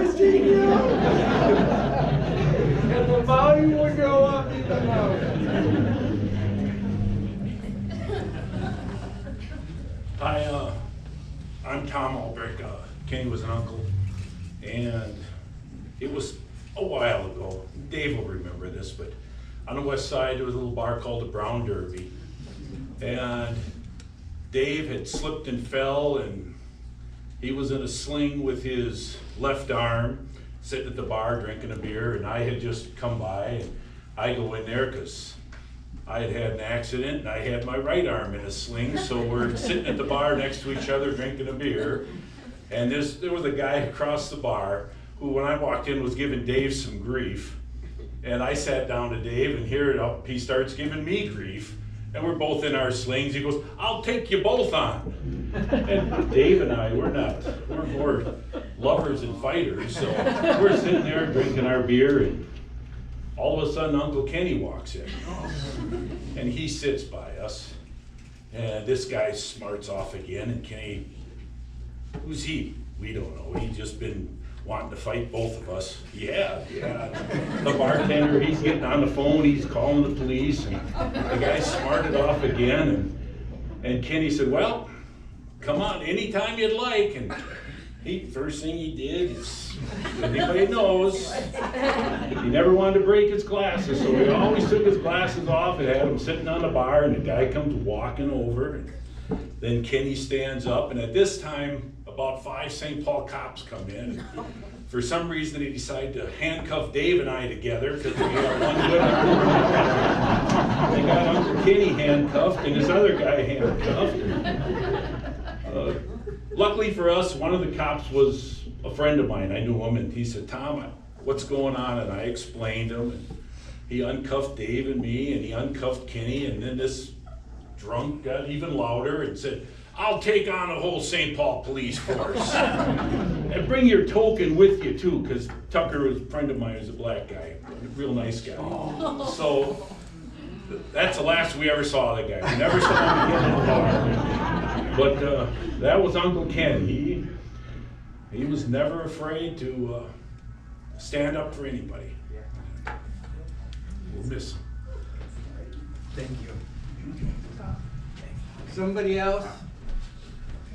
interesting, you know? And the volume would go up even louder. Hi, I'm Tom Albrecht. Kenny was an uncle, and it was a while ago. Dave will remember this, but on the west side there was a little bar called the Brown Derby, and Dave had slipped and fell, and he was in a sling with his left arm, sitting at the bar drinking a beer, and I had just come by, and I go in there because I had had an accident and I had my right arm in a sling, so we're sitting at the bar next to each other drinking a beer, and there was a guy across the bar who, when I walked in, was giving Dave some grief, and I sat down to Dave, and here he starts giving me grief, and we're both in our slings. He goes, "I'll take you both on." And Dave and I, we're more lovers and fighters, so we're sitting there drinking our beer, and all of a sudden Uncle Kenny walks in, and he sits by us, and this guy smarts off again, and Kenny, who's he? We don't know. He's just been wanting to fight both of us. Yeah. The bartender, he's getting on the phone, he's calling the police, and the guy smarted off again, and Kenny said, "Well, come on, anytime you'd like." And first thing he did is, anybody knows, he never wanted to break his glasses, so he always took his glasses off and had them sitting on the bar, and the guy comes walking over, and then Kenny stands up, and at this time, about 5 St. Paul cops come in. For some reason, they decide to handcuff Dave and I together because we got one good arm. They got Uncle Kenny handcuffed and this other guy handcuffed. Luckily for us, one of the cops was a friend of mine. I knew him, and he said, "Tom, what's going on?" And I explained him. And he uncuffed Dave and me, and he uncuffed Kenny, and then this drunk got even louder and said, "I'll take on the whole St. Paul police force. And bring your token with you too," because Tucker was a friend of mine, who's a black guy, a real nice guy. So that's the last we ever saw of the guy. We never saw him again in the bar. But that was Uncle Ken. He was never afraid to stand up for anybody. We'll miss him. Thank you. Somebody else?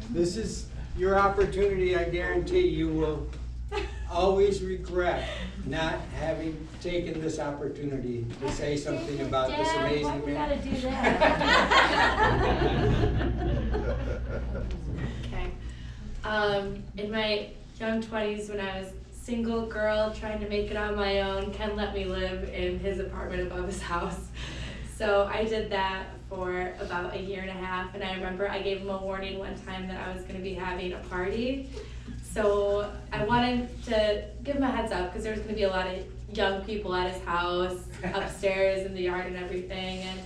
This is your opportunity. I guarantee you will always regret not having taken this opportunity to say something about this amazing man. Dad, why we gotta do that? Okay. In my young 20s, when I was single girl trying to make it on my own, Ken let me live in his apartment above his house. So I did that for about 1.5 years, and I remember I gave him a warning one time that I was going to be having a party. So I wanted to give him a heads up because there was going to be a lot of young people at his house, upstairs in the yard and everything. And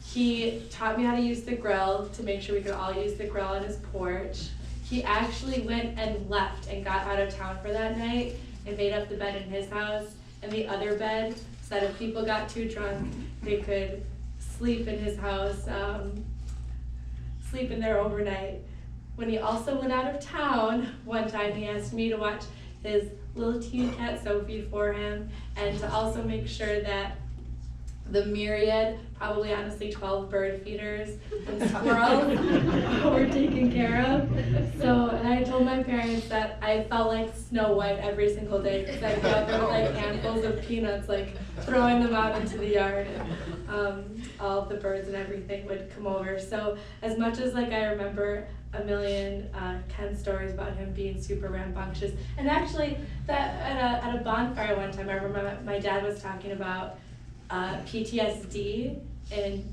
he taught me how to use the grill to make sure we could all use the grill on his porch. He actually went and left and got out of town for that night and made up the bed in his house and the other bed so that if people got too drunk, they could sleep in his house, sleep in there overnight. When he also went out of town, one time he asked me to watch his little teen cat Sophie for him and to also make sure that the myriad, probably honestly 12 bird feeders and squirrels were taken care of. So, and I told my parents that I felt like Snow White every single day because I'd go out there with like handfuls of peanuts, like throwing them out into the yard. And all of the birds and everything would come over. So as much as like I remember a million Ken stories about him being super rambunctious, and actually that at a bonfire one time, I remember my dad was talking about PTSD and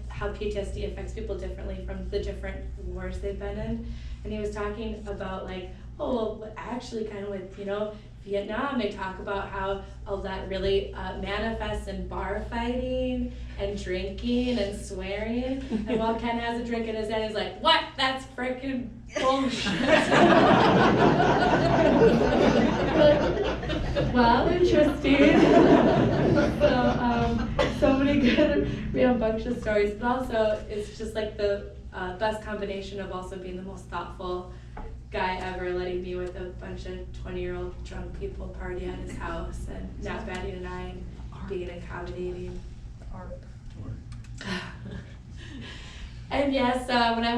how PTSD affects people differently from the different wars they've been in. And he was talking about like, oh, well, actually kind of with, Vietnam, they talk about how all that really manifests in bar fighting and drinking and swearing. And while Ken has a drink in his hand, he's like, "What? That's frickin' bullshit." Well, interesting. So many good rambunctious stories, but also it's just like the best combination of also being the most thoughtful guy ever letting me with a bunch of 20-year-old drunk people party at his house and not batting an eye and being accommodating. And yes, when I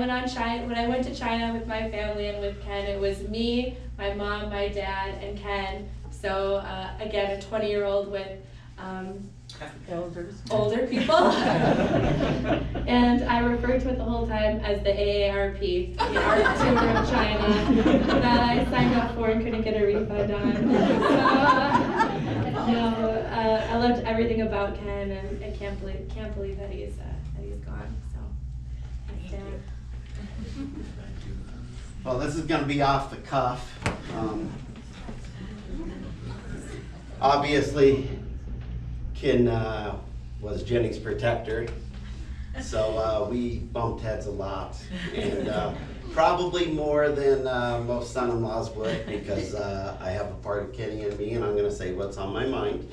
went to China with my family and with Ken, it was me, my mom, my dad, and Ken. So again, a 20-year-old with older people. And I referred to it the whole time as the AARP, the art tour of China, that I signed up for and couldn't get a refund on. So, I loved everything about Ken, and I can't believe that he's gone. So, thanks, Dad. Well, this is going to be off the cuff. Obviously, Ken was Jenny's protector, so we bumped heads a lot, and probably more than most son-in-laws would, because I have a part of Kenny in me, and I'm going to say what's on my mind.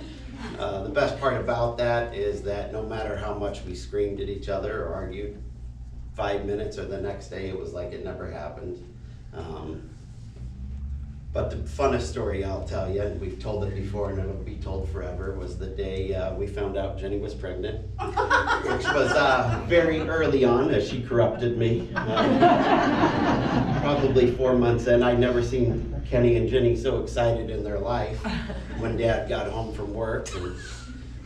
The best part about that is that no matter how much we screamed at each other or argued, 5 minutes or the next day, it was like it never happened. But the funnest story I'll tell you, and we've told it before and it'll be told forever, was the day we found out Jenny was pregnant, which was very early on as she corrupted me. Probably 4 months in. I'd never seen Kenny and Jenny so excited in their life when Dad got home from work. And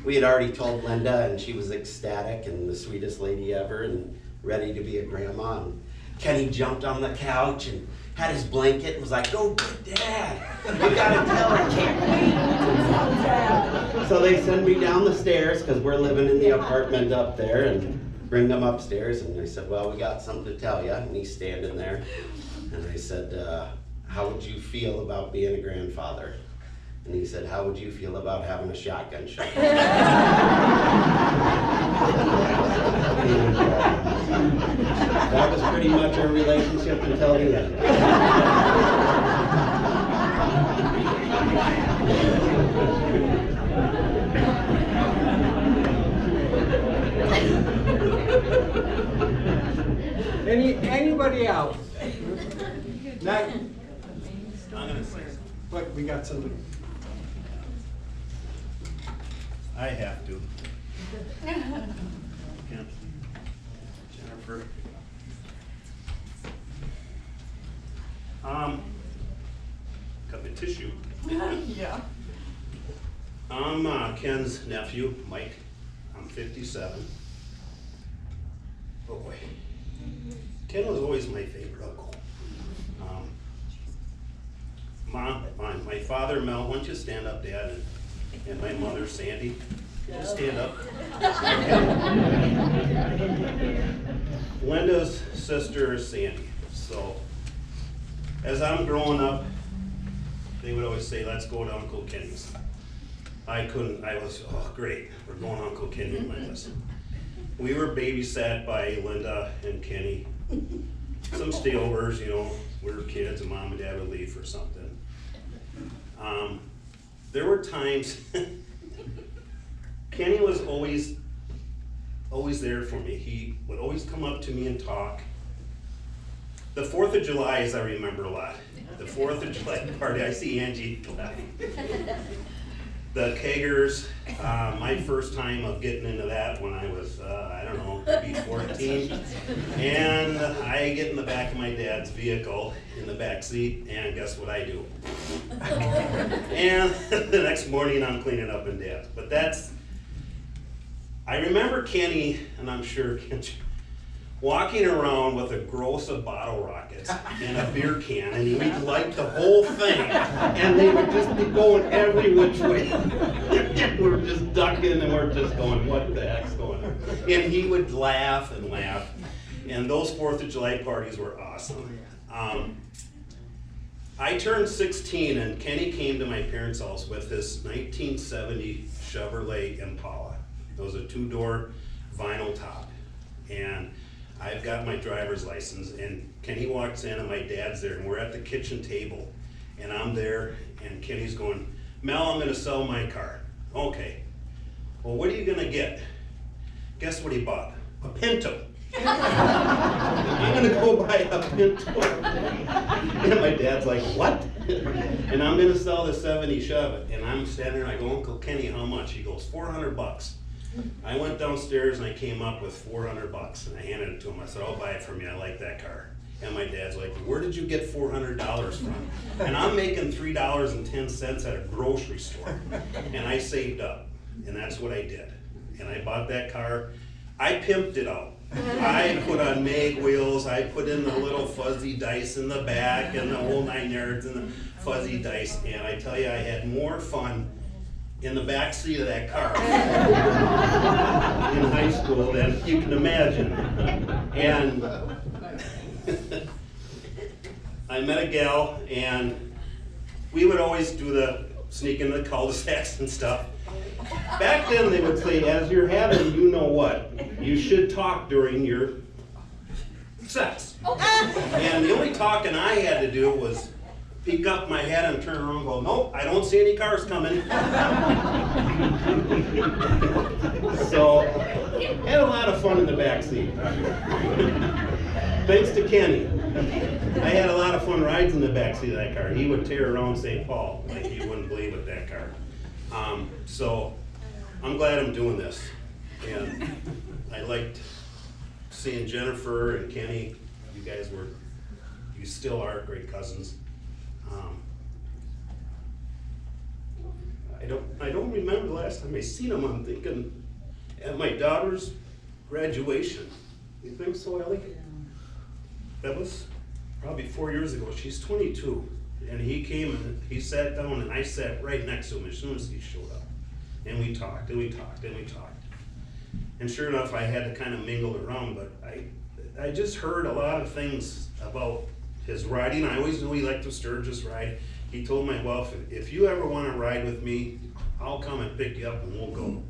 we had already told Linda, and she was ecstatic and the sweetest lady ever and ready to be a grandma. And Kenny jumped on the couch and had his blanket and was like, "Go get Dad. You gotta tell her, I can't wait." So they send me down the stairs, because we're living in the apartment up there, and bring them upstairs, and they said, "Well, we got something to tell you." And he's standing there, and I said, "How would you feel about being a grandfather?" And he said, "How would you feel about having a shotgun shot?" That was pretty much our relationship until the end. Anybody else? Not, I'm gonna say but we got somebody. I have to. Jennifer. Cut my tissue. Yeah. I'm Ken's nephew, Mike. I'm 57. Oh boy. Ken was always my favorite uncle. My father, Mel, why don't you stand up, Dad? And my mother, Sandy. Just stand up. Linda's sister is Sandy. So, as I'm growing up, they would always say, "Let's go to Uncle Kenny's." I was, oh great, we're going to Uncle Kenny and Linda's. We were babysat by Linda and Kenny. Some stayovers, you know, we were kids and Mom and Dad would leave for something. There were times, Kenny was always there for me. He would always come up to me and talk. The 4th of July, as I remember a lot. The 4th of July party, I see Angie laughing. The kegers, my first time of getting into that when I was, I don't know, maybe 14. And I get in the back of my dad's vehicle in the back seat, and guess what I do? And the next morning I'm cleaning up in Dad's. But I remember Kenny, and I'm sure walking around with a gross of bottle rockets and a beer can, and he would light the whole thing, and they would just be going every which way. We're just ducking, and we're just going, what the heck's going on? And he would laugh and laugh, and those 4th of July parties were awesome. I turned 16, and Kenny came to my parents' house with this 1970 Chevrolet Impala. It was a 2-door vinyl top, and I've got my driver's license, and Kenny walks in and my dad's there, and we're at the kitchen table, and I'm there, and Kenny's going, "Mel, I'm gonna sell my car." "Okay. Well, what are you gonna get?" Guess what he bought? A Pinto. I'm gonna go buy a Pinto. And my dad's like, what? And I'm gonna sell the '70 Chevy. And I'm standing there and I go, Uncle Kenny, how much? He goes, $400. I went downstairs and I came up with $400 and I handed it to him. I said, I'll buy it from you, I like that car. And my dad's like, where did you get $400 from? And I'm making $3.10 at a grocery store. And I saved up, and that's what I did. And I bought that car. I pimped it out. I put on mag wheels, I put in the little fuzzy dice in the back and the whole 9 yards and the fuzzy dice. And I tell you, I had more fun in the back seat of that car in high school than you can imagine. And I met a gal, and we would always do the sneak in the cul-de-sacs and stuff. Back then, they would say, as you're having you know what, you should talk during your sex. And the only talking I had to do was peek up my head and turn around and go, nope, I don't see any cars coming. So, had a lot of fun in the back seat. Thanks to Kenny. I had a lot of fun rides in the backseat of that car. He would tear around St. Paul like you wouldn't believe with that car. So I'm glad I'm doing this. And I liked seeing Jennifer and Kenny. You still are great cousins. I don't remember the last time I seen them. I'm thinking at my daughter's graduation. You think so, Ellie? That was probably 4 years ago. She's 22. And he came and he sat down and I sat right next to him as soon as he showed up. And we talked and we talked and we talked. And sure enough, I had to kind of mingle around, but I just heard a lot of things about his riding. I always knew he liked to Sturgis ride. He told my wife, if you ever want to ride with me, I'll come and pick you up and we'll go.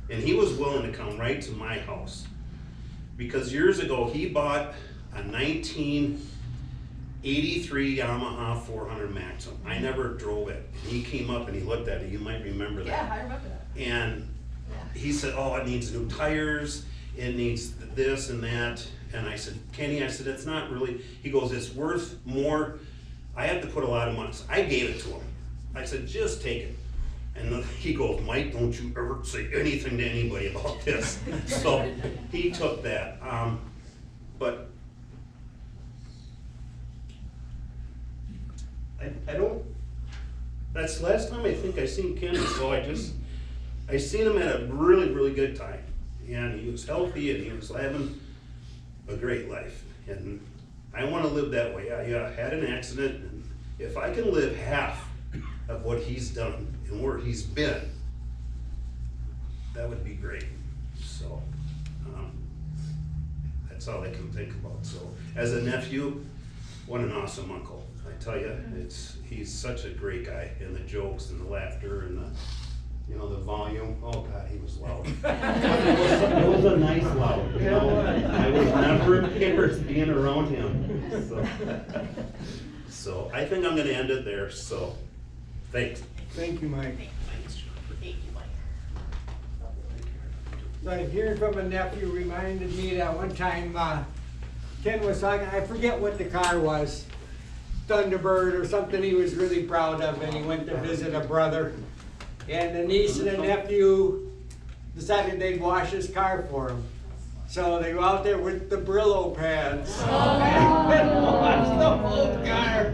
And he was willing to come right to my house. Because years ago, he bought a 1983 Yamaha 400 Maxim. I never drove it. And he came up and he looked at it. You might remember that. Yeah, I remember that. And he said, oh, it needs new tires. It needs this and that. And I said, Kenny, it's not really. He goes, it's worth more. I have to put a lot of money. So I gave it to him. I said, just take it. And he goes, Mike, don't you ever say anything to anybody about this. So he took that. But I don't, that's the last time I think I seen Kenny, so I seen him at a really, really good time. And he was healthy and he was having a great life. And I want to live that way. I had an accident, and if I can live half of what he's done and where he's been, that would be great. So that's all I can think about. So as a nephew, what an awesome uncle. I tell you, he's such a great guy, and the jokes and the laughter and the volume. Oh God, he was loud. It was a nice loud. I was never embarrassed being around him. So I think I'm going to end it there. So thanks. Thank you, Mike. Thanks, Mike. Right, hearing from a nephew reminded me that one time Ken was talking, I forget what the car was, Thunderbird or something he was really proud of, and he went to visit a brother. And the niece and the nephew decided they'd wash his car for him. So they go out there with the Brillo pads and wash the whole car.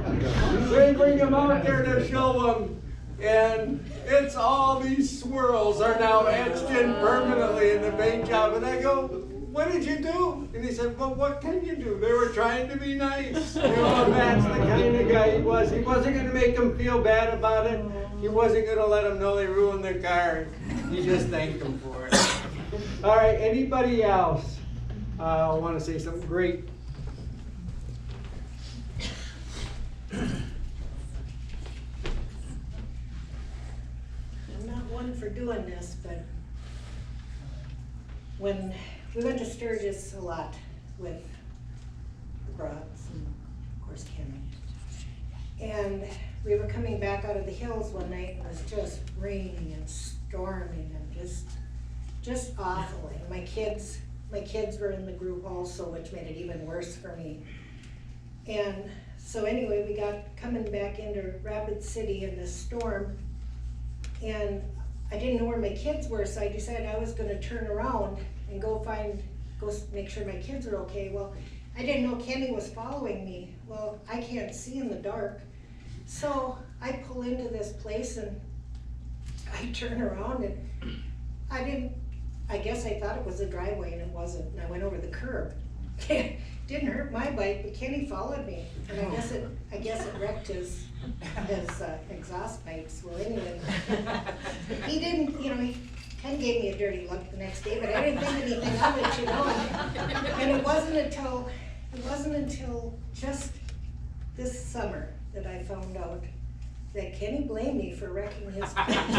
They bring him out there to show him, and it's all these swirls are now etched in permanently in the paint job. And I go, what did you do? And he said, well, what can you do? They were trying to be nice. And that's the kind of guy he was. He wasn't going to make them feel bad about it. He wasn't going to let them know they ruined their car. He just thanked them for it. All right, anybody else want to say something great? I'm not one for doing this, but when we went to Sturgis a lot with the Broads and of course Kenny. And we were coming back out of the hills one night, and it was just raining and storming and just awful. And my kids my kids were in the group also, which made it even worse for me. And so anyway, we got coming back into Rapid City in this storm, and I didn't know where my kids were, so I decided I was gonna turn around and go make sure my kids are okay. Well, I didn't know Kenny was following me. Well, I can't see in the dark. So I pull into this place and I turn around and I guess I thought it was a driveway and it wasn't, and I went over the curb. Didn't hurt my bike, but Kenny followed me, and I guess it wrecked his exhaust pipes. Well, anyway, he didn't, he kind of gave me a dirty look the next day, but I didn't think anything of it, And it wasn't until just this summer that I found out that Kenny blamed me for wrecking his pipes.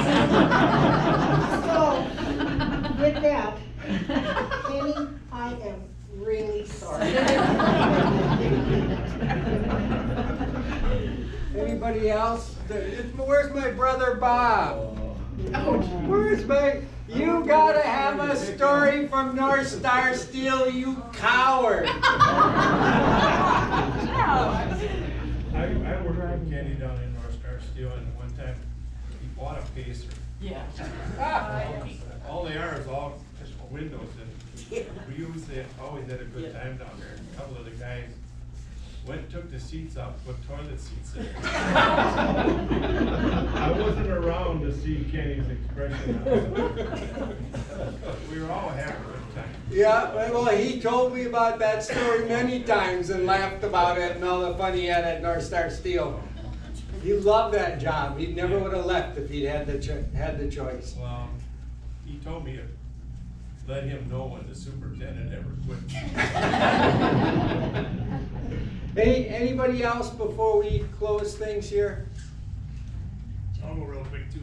So, with that, Kenny, I am really sorry. Anybody else? Where's my brother Bob? You gotta have a story from North Star Steel, you coward. I worked with Kenny down in North Star Steel, and one time he bought a Pacer. Yeah. All they are is all just windows, and we always had a good time down there. A couple of the guys took the seats out, put toilet seats in. I wasn't around to see Kenny's expression. We were all having a good time. Yeah, well, he told me about that story many times and laughed about it and all the fun he had at North Star Steel. He loved that job. He never would have left if he'd had the choice. Well, he told me to let him know when the superintendent ever quit. Anybody else before we close things here? I'll go real quick too.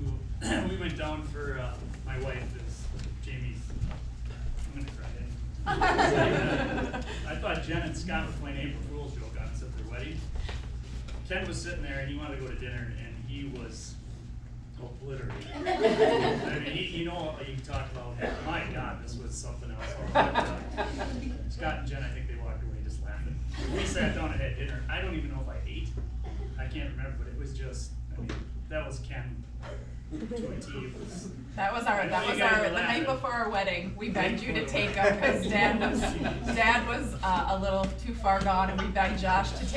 We went down for, my wife is Jamie's, I'm gonna cry. I thought Jen and Scott were playing April Fool's joke on us at their wedding. Ken was sitting there and he wanted to go to dinner and he was obliterated. I mean, you talk about, my God, this was something else. But, Scott and Jen, I think they walked away just laughing. We sat down and had dinner. I don't even know if I ate. I can't remember, but it was just, that was Ken to a T. That was the night before our wedding. We begged you to take him because Dad was a little too far gone, and we begged Josh to take